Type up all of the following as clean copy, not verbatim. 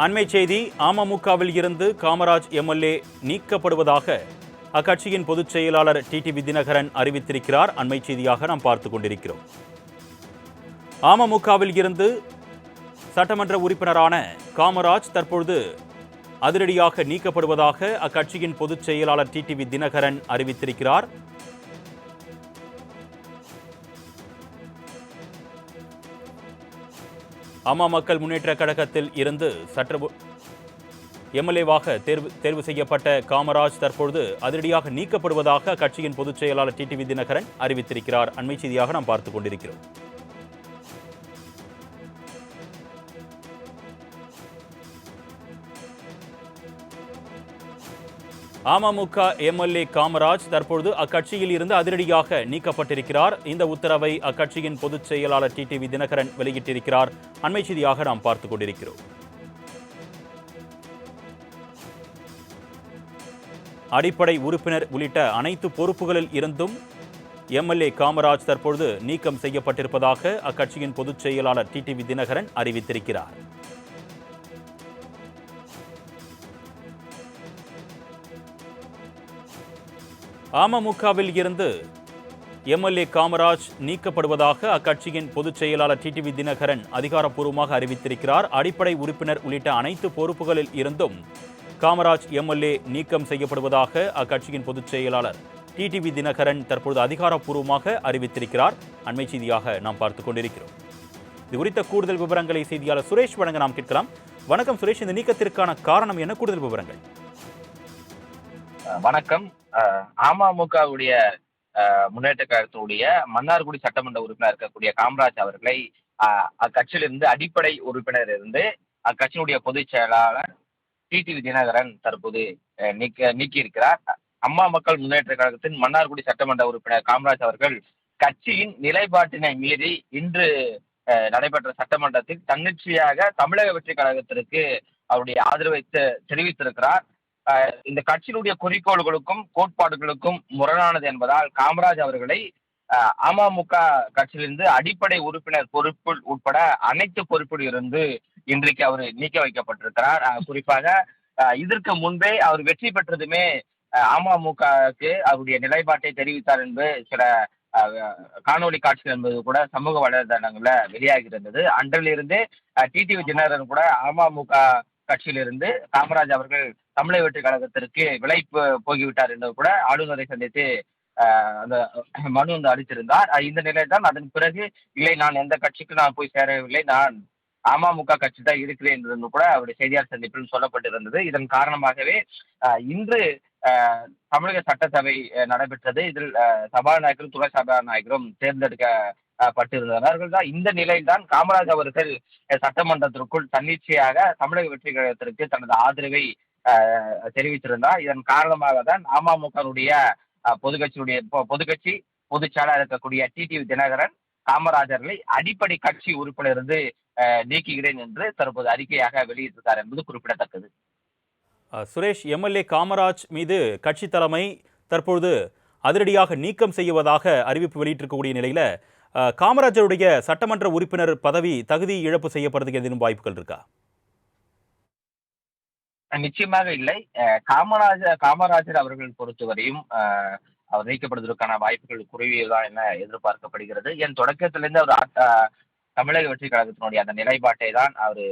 அண்மை செய்தி. அமமுகவில் இருந்து காமராஜ் எம்எல்ஏ நீக்கப்படுவதாக அக்கட்சியின் பொதுச் செயலாளர் டிடிவி தினகரன் அறிவித்திருக்கிறார். அண்மை செய்தியாக நாம் பார்த்துக் கொண்டிருக்கிறோம். அமமுகவில் இருந்து சட்டமன்ற உறுப்பினரான காமராஜ் தற்பொழுது அதிரடியாக நீக்கப்படுவதாக அக்கட்சியின் பொதுச் செயலாளர் டிடிவி தினகரன் அறிவித்திருக்கிறார். அம்மா மக்கள் முன்னேற்ற கழகத்தில் இருந்து எம்எல்ஏவாக தேர்வு செய்யப்பட்ட காமராஜ் தற்பொழுது அதிரடியாக நீக்கப்படுவதாக அக்கட்சியின் பொதுச் செயலாளர் டிடிவி தினகரன் அறிவித்திருக்கிறார். அண்மை செய்தியாக நாம் பார்த்துக் கொண்டிருக்கிறோம். அமமுக எம்எல்ஏ காமராஜ் தற்பொழுது அக்கட்சியில் இருந்து அதிரடியாக நீக்கப்பட்டிருக்கிறார். இந்த உத்தரவை அக்கட்சியின் பொதுச் செயலாளர் டிடிவி தினகரன் வெளியிட்டிருக்கிறார். அண்மை செய்தியாக நாம் பார்த்துக் கொண்டிருக்கிறோம். அடிப்படை உறுப்பினர் உள்ளிட்ட அனைத்து பொறுப்புகளில் இருந்தும் எம்எல்ஏ காமராஜ் தற்பொழுது நீக்கம் செய்யப்பட்டிருப்பதாக அக்கட்சியின் பொதுச் செயலாளர் டிடிவி தினகரன் அறிவித்திருக்கிறார். அமமுகவில் இருந்து எம்எல்ஏ காமராஜ் நீக்கப்படுவதாக அக்கட்சியின் பொதுச் செயலாளர் டிடிவி தினகரன் அதிகாரப்பூர்வமாக அறிவித்திருக்கிறார். அடிப்படை உறுப்பினர் உள்ளிட்ட அனைத்து பொறுப்புகளில் இருந்தும் காமராஜ் எம்எல்ஏ நீக்கம் செய்யப்படுவதாக அக்கட்சியின் பொதுச் செயலாளர் டிடிவி தினகரன் தற்பொழுது அதிகாரப்பூர்வமாக அறிவித்திருக்கிறார். அண்மை செய்தியாக நாம் பார்த்துக் கொண்டிருக்கிறோம். இது குறித்த கூடுதல் விவரங்களை செய்தியாளர் சுரேஷ் வழங்க நாம் கேட்கலாம். வணக்கம் சுரேஷ், இந்த நீக்கத்திற்கான காரணம் என்ன? கூடுதல் விவரங்கள். வணக்கம். அமமுகவுடைய முன்னேற்ற கழகத்தினுடைய மன்னார்குடி சட்டமன்ற உறுப்பினர் இருக்கக்கூடிய காமராஜ் அவர்களை அக்கட்சியிலிருந்து அடிப்படை உறுப்பினர் இருந்து அக்கட்சியினுடைய பொதுச் செயலாளர் டிடிவி தினகரன் தற்போது நீக்கியிருக்கிறார். அம்மா மக்கள் முன்னேற்ற கழகத்தின் மன்னார்குடி சட்டமன்ற உறுப்பினர் காமராஜ் அவர்கள் கட்சியின் நிலைப்பாட்டினை மீறி இன்று நடைபெற்ற சட்டமன்றத்தில் தன்னிச்சையாக தமிழக வெற்றி கழகத்திற்கு அவருடைய ஆதரவை தெரிவித்திருக்கிறார். இந்த கட்சியினுடைய குறிக்கோள்களுக்கும் கோட்பாடுகளுக்கும் முரணானது என்பதால் காமராஜ் அவர்களை அமமுக கட்சியிலிருந்து அடிப்படை உறுப்பினர் பொறுப்பு உட்பட அனைத்து பொறுப்பில் இருந்து இன்றைக்கு அவர் நீக்க வைக்கப்பட்டிருக்கிறார். குறிப்பாக இதற்கு முன்பே அவர் வெற்றி பெற்றதுமே அமமுகவுக்கு அவருடைய நிலைப்பாட்டை தெரிவித்தார் என்பது சில காணொலி காட்சிகள் என்பது கூட சமூக வலைதளங்கள்ல வெளியாகி இருந்தது. அன்றிலிருந்து டிடிவி தினகரன் கூட அமமுக கட்சியிலிருந்து காமராஜ் அவர்கள் தமிழக வெற்றி கழகத்திற்கு விலை போகிவிட்டார் என்பது கூட ஆளுநரை சந்தித்து அந்த மனு அளித்திருந்தார். இந்த நிலையில் தான் அதன் பிறகு இல்லை, நான் எந்த கட்சிக்கு நான் போய் சேரவில்லை, நான் அமமுக கட்சி தான் இருக்கிறேன் என்று கூட அவருடைய செய்தியாளர் சந்திப்பில் சொல்லப்பட்டிருந்தது. இதன் காரணமாகவே இன்று தமிழக சட்டசபை நடைபெற்றது. இதில் சபாநாயகரும் துணை சபாநாயகரும் தேர்ந்தெடுக்கப்பட்டிருந்தவர்கள் தான். இந்த நிலையில் தான் காமராஜ் அவர்கள் சட்டமன்றத்திற்குள் தன்னிச்சையாக தமிழக வெற்றி கழகத்திற்கு தனது ஆதரவை தெரிவித்திருந்தார். இதன் காரணமாக தான் அமமுகவுடைய பொதுக்கட்சி பொதுச் செயலாளர் இருக்கக்கூடிய டிடிவி தினகரன் காமராஜர்களை அடிப்படை கட்சி உறுப்பினர் இருந்து நீக்குகிறேன் என்று தற்போது அறிக்கையாக வெளியிட்டிருக்கார் என்பது குறிப்பிடத்தக்கது. சுரேஷ், எம்எல்ஏ காமராஜ் மீது கட்சி தலைமை தற்பொழுது அதிரடியாக நீக்கம் செய்வதாக அறிவிப்பு வெளியிட்டிருக்கக்கூடிய நிலையில காமராஜருடைய சட்டமன்ற உறுப்பினர் பதவி தகுதி இழப்பு செய்யப்படுறதுக்கு ஏதேனும் வாய்ப்புகள் இருக்கா? நிச்சயமாக இல்லை. காமராஜர் அவர்கள் பொறுத்தவரையும் அவர் நீக்கப்படுவதற்கான வாய்ப்புகள் குறைவுதான் என எதிர்பார்க்கப்படுகிறது. என் தொடக்கத்திலிருந்து அவர் தமிழக வெற்றி கழகத்தினுடைய அந்த நிலைப்பாட்டை தான் அவர்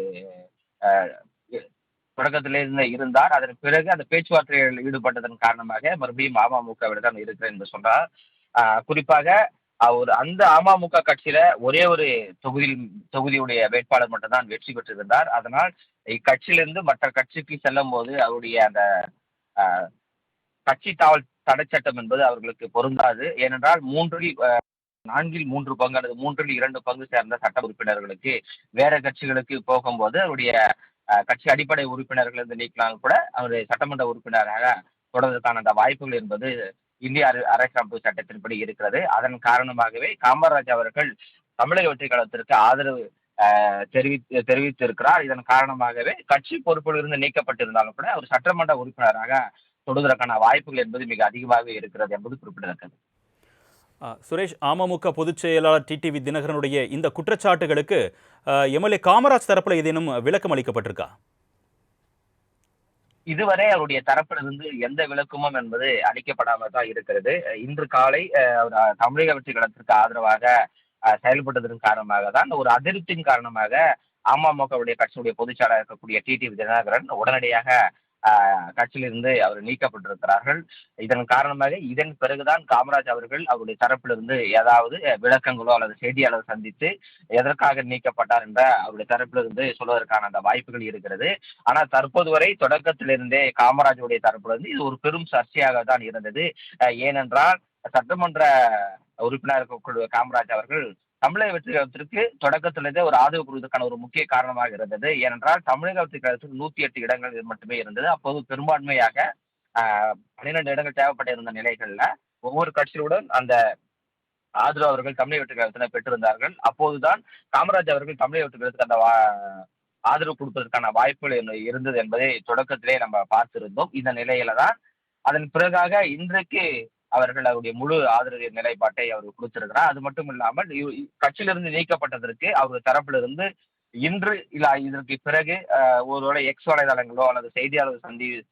தொடக்கத்திலிருந்து இருந்தார். அதன் பிறகு அந்த பேச்சுவார்த்தைகளில் ஈடுபட்டதன் காரணமாக மறுபடியும் அமமுகவிடம் தான் இருக்கிறேன் என்று சொன்னார். குறிப்பாக அவர் அந்த அமமுக கட்சியில ஒரே ஒரு தொகுதியுடைய வேட்பாளர் மட்டும்தான் வெற்றி பெற்றிருந்தார். அதனால் இக்கட்சியிலிருந்து மற்ற கட்சிக்கு செல்லும் போது அவருடைய அந்த கட்சி தாவல் தடை சட்டம் என்பது அவர்களுக்கு பொருந்தாது. ஏனென்றால் 4/3 பங்கு அல்லது 2 பங்கு சேர்ந்த சட்ட உறுப்பினர்களுக்கு வேற கட்சிகளுக்கு போகும்போது அவருடைய கட்சி அடிப்படை உறுப்பினர்கள் இருந்து நீக்கலாம் கூட அவருடைய சட்டமன்ற உறுப்பினராக தொடர்வதற்கான அந்த வாய்ப்புகள் என்பது இந்திய அரசியலமைப்பு சட்டத்தின்படி இருக்கிறது. அதன் காரணமாகவே காமராஜ் அவர்கள் தமிழக வெற்றி கழகத்திற்கு ஆதரவு தெரிவித்திருக்கிறார். இதன் காரணமாகவே கட்சி பொறுப்பில் இருந்து நீக்கப்பட்டிருந்தாலும் கூட அவர் சட்டமன்ற உறுப்பினராக தொடர்வதற்கான வாய்ப்புகள் என்பது மிக அதிகமாக இருக்கிறது என்பது குறிப்பிடத்தக்கது. சுரேஷ், அமமுக பொதுச் செயலாளர் டிடிவி தினகரனுடைய இந்த குற்றச்சாட்டுகளுக்கு எம்எல்ஏ காமராஜ் தரப்புல ஏதேனும் விளக்கம் அளிக்கப்பட்டிருக்கா? இதுவரை அவருடைய தரப்பிலிருந்து எந்த விளக்கமும் என்பது அளிக்கப்படாமல் தான் இருக்கிறது. இன்று காலை அவர் தமிழக வெற்றி கழகத்திற்கு ஆதரவாக செயல்பட்டதன் காரணமாக தான் ஒரு அதிருப்தியின் காரணமாக அமமுகவுடைய கட்சியுடைய பொதுச்செயலாளர் இருக்கக்கூடிய டிடிவி தினகரன் உடனடியாக கட்சியிலிருந்து அவர் நீக்கப்பட்டிருக்கிறார்கள். இதன் காரணமாக இதன் பிறகுதான் காமராஜ் அவர்கள் அவருடைய தரப்பிலிருந்து ஏதாவது விளக்கங்களோ அல்லது செய்தியாளர் சந்தித்து எதற்காக நீக்கப்பட்டார் என்ற அவருடைய தரப்பிலிருந்து சொல்வதற்கான அந்த வாய்ப்புகள் இருக்கிறது. ஆனால் தற்போது வரை தொடக்கத்திலிருந்தே காமராஜுடைய தரப்பிலிருந்து இது ஒரு பெரும் சர்ச்சையாக தான் இருந்தது. ஏனென்றால் சட்டமன்ற உறுப்பினர் இருக்கக்கூடிய காமராஜ் அவர்கள் தமிழக வெற்றி கழகத்திற்கு தொடக்கத்திலிருந்தே ஒரு ஆதரவு கொடுப்பதற்கான ஒரு முக்கிய காரணமாக இருந்தது. ஏனென்றால் தமிழக வெற்றி கழகத்தில் 108 இடங்கள் மட்டுமே இருந்தது. அப்போது பெரும்பான்மையாக 12 இடங்கள் தேவைப்பட்ட இருந்த நிலைகள்ல ஒவ்வொரு கட்சியுடன் அந்த ஆதரவு அவர்கள் தமிழக வெற்றி கழகத்தினர் பெற்றிருந்தார்கள். அப்போதுதான் காமராஜ் அவர்கள் தமிழக வெற்றி கழகத்துக்கு அந்த ஆதரவு கொடுப்பதற்கான வாய்ப்புகள் இருந்தது என்பதை தொடக்கத்திலே நம்ம பார்த்திருந்தோம். இந்த நிலையில தான் அதன் பிறகாக இன்றைக்கு அவர்கள் அவருடைய முழு ஆதரவு நிலைப்பாட்டை அவர் கொடுத்திருக்கிறார். அது மட்டும் இல்லாமல் கட்சியிலிருந்து நீக்கப்பட்டதற்கு அவருடைய தரப்பிலிருந்து இன்று இல்ல இதற்கு பிறகு ஒருவேளை எக்ஸ் வலைதளங்களோ அல்லது செய்தியாளர்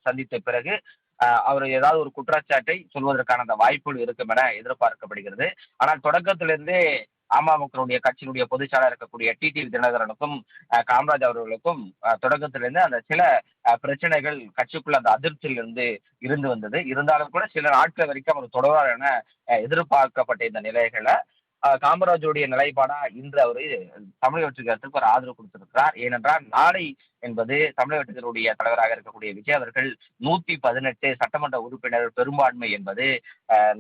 சந்தித்த பிறகு அவர் ஏதாவது ஒரு குற்றச்சாட்டை சொல்வதற்கான அந்த வாய்ப்புகள் இருக்கும் என எதிர்பார்க்கப்படுகிறது. ஆனால் தொடக்கத்திலிருந்தே அமமுகவுடைய கட்சியினுடைய பொதுச்செயலாளர் இருக்கக்கூடிய டிடிவி தினகரனுக்கும் காமராஜ் அவர்களுக்கும் தொடக்கத்திலிருந்து அந்த சில பிரச்சனைகள் கட்சிக்குள்ள அந்த அதிருப்தியிலிருந்து இருந்து வந்தது. இருந்தாலும் கூட சில நாட்கள் வரைக்கும் அவர் தொடர்வார் என எதிர்பார்க்கப்பட்ட இந்த நிலைகளை காமராஜுடைய நிலைப்பாடா இன்று அவரு தமிழக வெற்றி கழகத்துக்கு ஒரு ஆதரவு கொடுத்திருக்கிறார். ஏனென்றால் நாளை என்பது தமிழக வெற்றி கழகத்துடைய தலைவராக இருக்கக்கூடிய விஜய் அவர்கள் 118 சட்டமன்ற உறுப்பினர் பெரும்பான்மை என்பது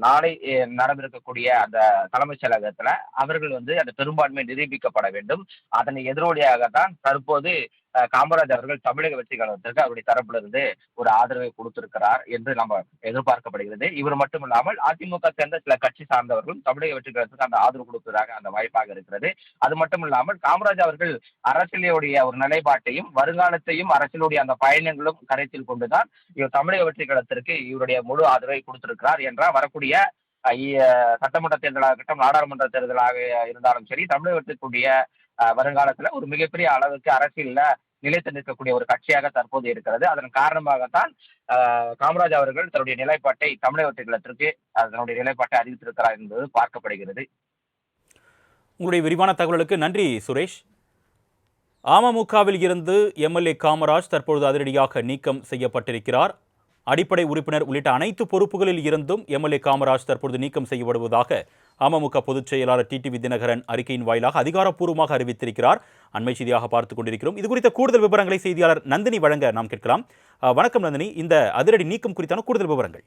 நாளை நடந்திருக்கக்கூடிய அந்த தலைமைச் செயலகத்துல அவர்கள் அந்த பெரும்பான்மை நிரூபிக்கப்பட வேண்டும். அதனை எதிரொலியாகத்தான் தற்போது காமராஜ் அவர்கள் தமிழக வெற்றி கழகத்திற்கு அவருடைய தரப்பிலிருந்து ஒரு ஆதரவை கொடுத்திருக்கிறார் என்று நம்ம எதிர்பார்க்கப்படுகிறது. இவர் மட்டும் இல்லாமல் அதிமுக சேர்ந்த சில கட்சி சார்ந்தவர்களும் தமிழக வெற்றி கழகத்துக்கு அந்த ஆதரவு கொடுப்பதாக அந்த வாய்ப்பாக இருக்கிறது. அது மட்டும் இல்லாமல் காமராஜ் அவர்கள் அரசியலுடைய ஒரு நிலைப்பாட்டையும் வருங்காலத்தையும் அரசியலுடைய அந்த பயணங்களும் கருத்தில் கொண்டுதான் இவர் தமிழக வெற்றி கழகத்திற்கு இவருடைய முழு ஆதரவை கொடுத்திருக்கிறார் என்றால் வரக்கூடிய சட்டமன்ற தேர்தலாக இருக்கட்டும் நாடாளுமன்ற தேர்தலாக இருந்தாலும் சரி தமிழகத்திற்குரிய வருங்காலத்துல ஒரு மிகப்பெரிய அளவுக்கு அரசியல்ல நிலைத்து நிற்கக்கூடிய ஒரு கட்சியாக தற்போது இருக்கிறது. அதன் காரணமாகத்தான் காமராஜ் அவர்கள் தன்னுடைய நிலைப்பாட்டை தமிழக வெற்றி கழகத்திற்கு தன்னுடைய நிலைப்பாட்டை அறிவித்திருக்கிறார் என்பது பார்க்கப்படுகிறது. உங்களுடைய விரிவான தகவலுக்கு நன்றி சுரேஷ். அமமுகவில் இருந்து எம்எல்ஏ காமராஜ் தற்பொழுது அதிரடியாக நீக்கம் செய்யப்பட்டிருக்கிறார். அடிப்படை உறுப்பினர் உள்ளிட்ட அனைத்து பொறுப்புகளில் இருந்தும் எம்எல்ஏ காமராஜ் தற்பொழுது நீக்கம் செய்யப்படுவதாக அமமுக பொதுச் செயலாளர் டிடிவி தினகரன் அறிக்கையின் வாயிலாக அதிகாரப்பூர்வமாக அறிவித்திருக்கிறார். அண்மை செய்தியாக பார்த்துக் கொண்டிருக்கிறோம். இது குறித்த கூடுதல் விவரங்களை செய்தியாளர் நந்தினி வழங்க நாம் கேட்கலாம். வணக்கம் நந்தினி, இந்த அதிரடி நீக்கம் குறித்தான கூடுதல் விவரங்கள்.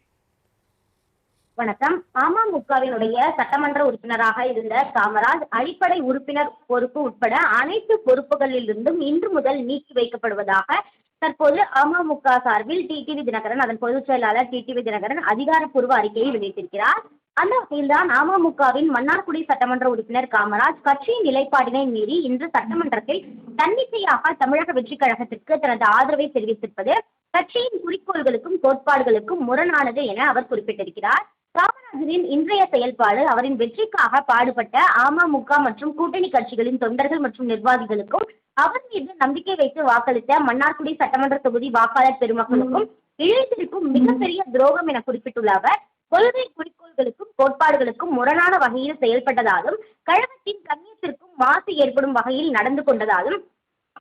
வணக்கம். அமமுகவினுடைய சட்டமன்ற உறுப்பினராக இருந்த காமராஜ் அடிப்படை உறுப்பினர் பொறுப்பு உட்பட அனைத்து பொறுப்புகளில் இருந்தும் இன்று முதல் நீக்கி வைக்கப்படுவதாக தற்போது அமமுக சார்பில் டிடிவி தினகரன் அதன் பொதுச் செயலாளர் டிடிவி தினகரன் அதிகாரப்பூர்வ அறிக்கையை வெளியிட்டிருக்கிறார். அந்த வகையில்தான் அமமுகவின் மன்னார்குடி சட்டமன்ற உறுப்பினர் காமராஜ் கட்சியின் நிலைப்பாட்டினை மீறி இன்று சட்டமன்றத்தில் தன்னிச்சையாக தமிழக வெற்றி கழகத்திற்கு தனது ஆதரவை தெரிவித்திருப்பது கட்சியின் குறிக்கோள்களுக்கும் கோட்பாடுகளுக்கும் முரணானது என அவர் குறிப்பிட்டிருக்கிறார். காமராஜரின் இன்றைய செயல்பாடு அவரின் வெற்றிக்காக பாடுபட்ட அமமுக மற்றும் கூட்டணி கட்சிகளின் தொண்டர்கள் மற்றும் நிர்வாகிகளுக்கும் அவர் மீது நம்பிக்கை வைத்து வாக்களித்த மன்னார்குடி சட்டமன்ற தொகுதி வாக்காளர் பெருமக்களுக்கும் இழைத்திருக்கும் மிகப்பெரிய துரோகம் என குறிப்பிட்டுள்ள அவர் கொள்கை குறிக்கோள்களுக்கும் கோட்பாடுகளுக்கும் முரணான வகையில் செயல்பட்டதாலும் கழகத்தின் கண்ணியத்திற்கும் மாசு ஏற்படும் வகையில் நடந்து கொண்டதாலும்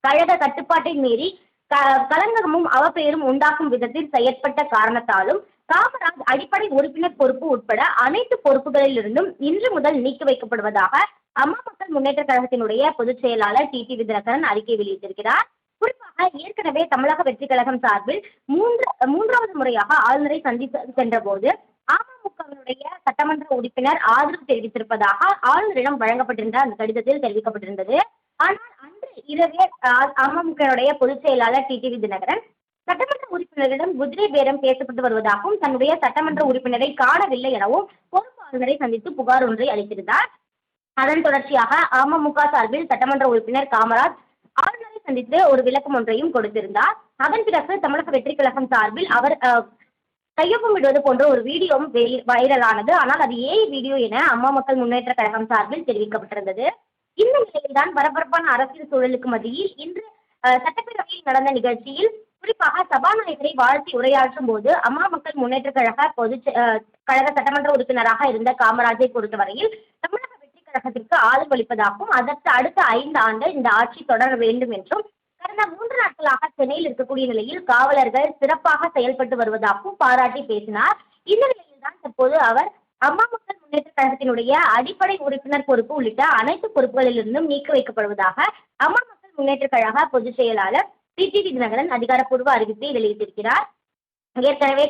கழக கட்டுப்பாட்டை மீறி களங்கமும் அவப்பெயரும் உண்டாக்கும் விதத்தில் செயற்பட்ட காரணத்தாலும் காமராஜ் அடிப்படை உறுப்பினர் பொறுப்பு உட்பட அனைத்து பொறுப்புகளில் இருந்தும் இன்று முதல் நீக்கி வைக்கப்படுவதாக அம்மா மக்கள் முன்னேற்ற கழகத்தினுடைய பொதுச் செயலாளர் டிடிவி தினகரன் அறிக்கை வெளியிட்டிருக்கிறார். குறிப்பாக ஏற்கனவே தமிழக வெற்றி கழகம் சார்பில் மூன்றாவது முறையாக ஆளுநரை சந்தித்து சென்ற போது அமமுகவினுடைய சட்டமன்ற உறுப்பினர் ஆதரவு தெரிவித்திருப்பதாக ஆளுநரிடம் வழங்கப்பட்டிருந்த அந்த கடிதத்தில் தெரிவிக்கப்பட்டிருந்தது. ஆனால் அன்று இரவே அமமுகவுடைய பொதுச் செயலாளர் டிடிவி தினகரன் சட்டமன்ற உறுப்பினரிடம் குதிரை பேரம் பேசப்பட்டு வருவதாகவும் தன்னுடைய சட்டமன்ற உறுப்பினரை காணவில்லை எனவும் பொறுப்பு ஆளுநரை சந்தித்து புகார் ஒன்றை அளித்திருந்தார். அதன் தொடர்ச்சியாக அமமுக சார்பில் சட்டமன்ற உறுப்பினர் காமராஜ் ஆளுநரை சந்தித்து ஒரு விளக்கம் ஒன்றையும் கொடுத்திருந்தார். அதன் பிறகு தமிழக வெற்றி கழகம் சார்பில் அவர் கையொப்பமிடுவது போன்ற ஒரு வீடியோவும் வைரலானது. ஆனால் அது ஏஐ வீடியோ என அம்மா மக்கள் முன்னேற்ற கழகம் சார்பில் தெரிவிக்கப்பட்டிருந்தது. இந்த நிலையில்தான் பரபரப்பான அரசியல் சூழலுக்கு மத்தியில் இன்று சட்டப்பேரவையில் நடந்த நிகழ்ச்சியில் குறிப்பாக சபாநாயகரை வாழ்த்தி உரையாற்றும் போது அம்மா மக்கள் முன்னேற்ற கழக சட்டமன்ற உறுப்பினராக இருந்த காமராஜை பொறுத்தவரையில் தமிழக வெற்றி கழகத்திற்கு ஆதரவளிப்பதாகவும் அதற்கு அடுத்த 5 ஆண்டு இந்த ஆட்சி தொடர வேண்டும் என்றும் கடந்த 3 நாட்களாக சென்னையில் இருக்கக்கூடிய நிலையில் காவலர்கள் சிறப்பாக செயல்பட்டு வருவதாகவும் பாராட்டி பேசினார். இந்த நிலையில்தான் தற்போது அவர் அம்மா மக்கள் முன்னேற்ற கழகத்தினுடைய அடிப்படை உறுப்பினர் பொறுப்பு உள்ளிட்ட அனைத்து பொறுப்புகளிலிருந்தும் நீக்கி வைக்கப்படுவதாக அம்மா மக்கள் முன்னேற்ற கழக பொதுச் செயலாளர் டிடிவி தினகரன் அதிகாரப்பூர்வ அறிவிப்பை வெளியிட்டிருக்கிறார். ஏற்கனவே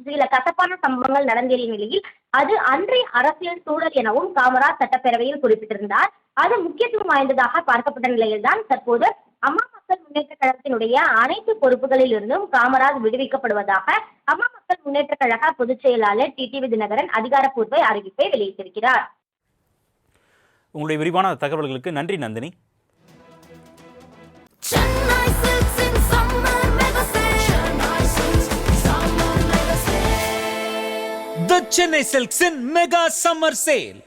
சில கசப்பான சம்பவங்கள் நடந்தேறிய நிலையில் அது அன்றைய அரசியல் சூழல் எனவும் காமராஜ் சட்டப்பேரவையில் குறிப்பிட்டிருந்தார். அது முக்கியத்துவம் வாய்ந்ததாக பார்க்கப்பட்ட நிலையில்தான் தற்போது அம்மா மக்கள் முன்னேற்ற கழகத்தினுடைய அனைத்து பொறுப்புகளில் இருந்தும் காமராஜ் விடுவிக்கப்படுவதாக அம்மா மக்கள் முன்னேற்ற கழக பொதுச் செயலாளர் டிடிவி தினகரன் அதிகாரப்பூர்வ அறிவிப்பை வெளியிட்டிருக்கிறார். உங்களுடைய விரிவான தகவல்களுக்கு நன்றி Nandini. The Chennai Silks in Mega Summer Sale.